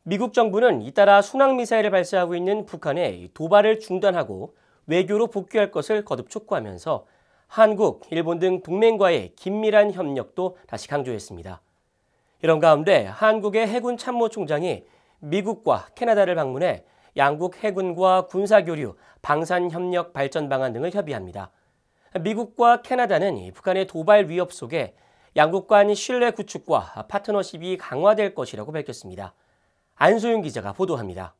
미국 정부는 잇따라 순항미사일을 발사하고 있는 북한의 도발을 중단하고 외교로 복귀할 것을 거듭 촉구하면서 한국, 일본 등 동맹과의 긴밀한 협력도 다시 강조했습니다. 이런 가운데 한국의 해군 참모총장이 미국과 캐나다를 방문해 양국 해군과 군사교류, 방산협력 발전 방안 등을 협의합니다. 미국과 캐나다는 북한의 도발 위협 속에 양국 간 신뢰 구축과 파트너십이 강화될 것이라고 밝혔습니다. 안소윤 기자가 보도합니다.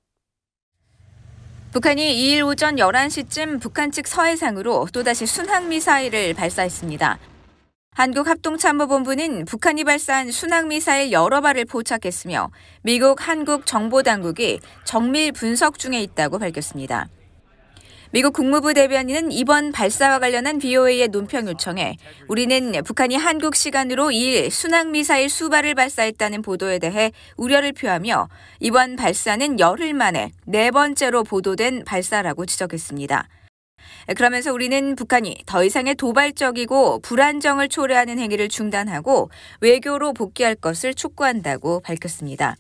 북한이 2일 오전 11시쯤 북한 측 서해상으로 또다시 순항미사일을 발사했습니다. 한국합동참모본부는 북한이 발사한 순항미사일 여러 발을 포착했으며 미국, 한국 정보당국이 정밀 분석 중에 있다고 밝혔습니다. 미국 국무부 대변인은 이번 발사와 관련한 BOA의 논평 요청에 우리는 북한이 한국 시간으로 2일 순항미사일 수발을 발사했다는 보도에 대해 우려를 표하며 이번 발사는 열흘 만에 4번째로 보도된 발사라고 지적했습니다. 그러면서 우리는 북한이 더 이상의 도발적이고 불안정을 초래하는 행위를 중단하고 외교로 복귀할 것을 촉구한다고 밝혔습니다.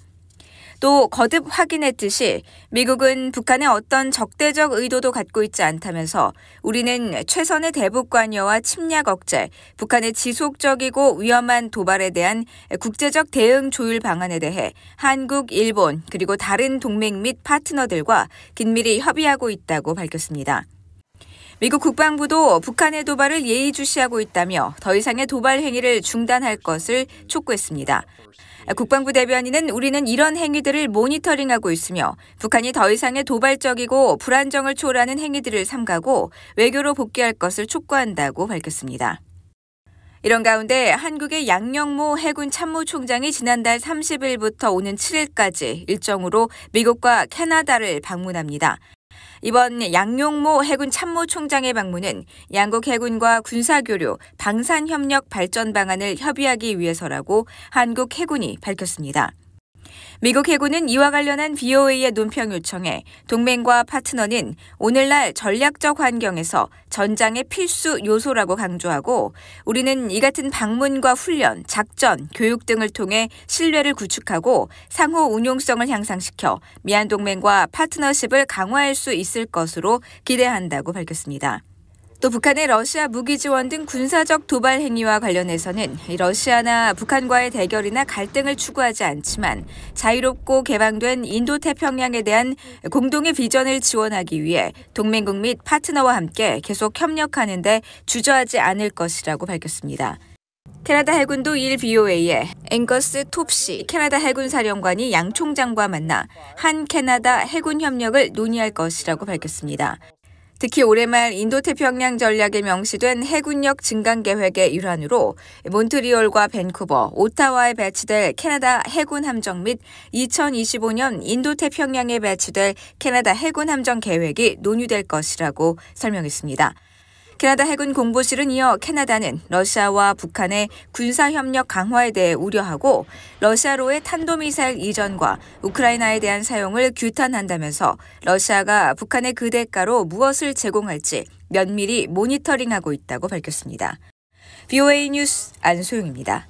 또 거듭 확인했듯이 미국은 북한의 어떤 적대적 의도도 갖고 있지 않다면서 우리는 최선의 대북 관여와 침략 억제, 북한의 지속적이고 위험한 도발에 대한 국제적 대응 조율 방안에 대해 한국, 일본 그리고 다른 동맹 및 파트너들과 긴밀히 협의하고 있다고 밝혔습니다. 미국 국방부도 북한의 도발을 예의주시하고 있다며 더 이상의 도발 행위를 중단할 것을 촉구했습니다. 국방부 대변인은 우리는 이런 행위들을 모니터링하고 있으며 북한이 더 이상의 도발적이고 불안정을 초래하는 행위들을 삼가고 외교로 복귀할 것을 촉구한다고 밝혔습니다. 이런 가운데 한국의 양영모 해군 참모총장이 지난달 30일부터 오는 7일까지 일정으로 미국과 캐나다를 방문합니다. 이번 양용모 해군 참모총장의 방문은 양국 해군과 군사교류, 방산협력 발전 방안을 협의하기 위해서라고 한국 해군이 밝혔습니다. 미국 해군은 이와 관련한 BOA의 논평 요청에 동맹과 파트너는 오늘날 전략적 환경에서 전장의 필수 요소라고 강조하고 우리는 이 같은 방문과 훈련, 작전, 교육 등을 통해 신뢰를 구축하고 상호 운용성을 향상시켜 미한 동맹과 파트너십을 강화할 수 있을 것으로 기대한다고 밝혔습니다. 또 북한의 러시아 무기 지원 등 군사적 도발 행위와 관련해서는 러시아나 북한과의 대결이나 갈등을 추구하지 않지만 자유롭고 개방된 인도태평양에 대한 공동의 비전을 지원하기 위해 동맹국 및 파트너와 함께 계속 협력하는 데 주저하지 않을 것이라고 밝혔습니다. 캐나다 해군도 2일 BOA에 앵거스 톱시 캐나다 해군 사령관이 양 총장과 만나 한 캐나다 해군 협력을 논의할 것이라고 밝혔습니다. 특히 올해 말 인도태평양 전략에 명시된 해군력 증강 계획의 일환으로 몬트리올과 밴쿠버, 오타와에 배치될 캐나다 해군 함정 및 2025년 인도태평양에 배치될 캐나다 해군 함정 계획이 논의될 것이라고 설명했습니다. 캐나다 해군 공보실은 이어 캐나다는 러시아와 북한의 군사협력 강화에 대해 우려하고 러시아로의 탄도미사일 이전과 우크라이나에 대한 사용을 규탄한다면서 러시아가 북한에 그 대가로 무엇을 제공할지 면밀히 모니터링하고 있다고 밝혔습니다. BOA 뉴스 안소영입니다.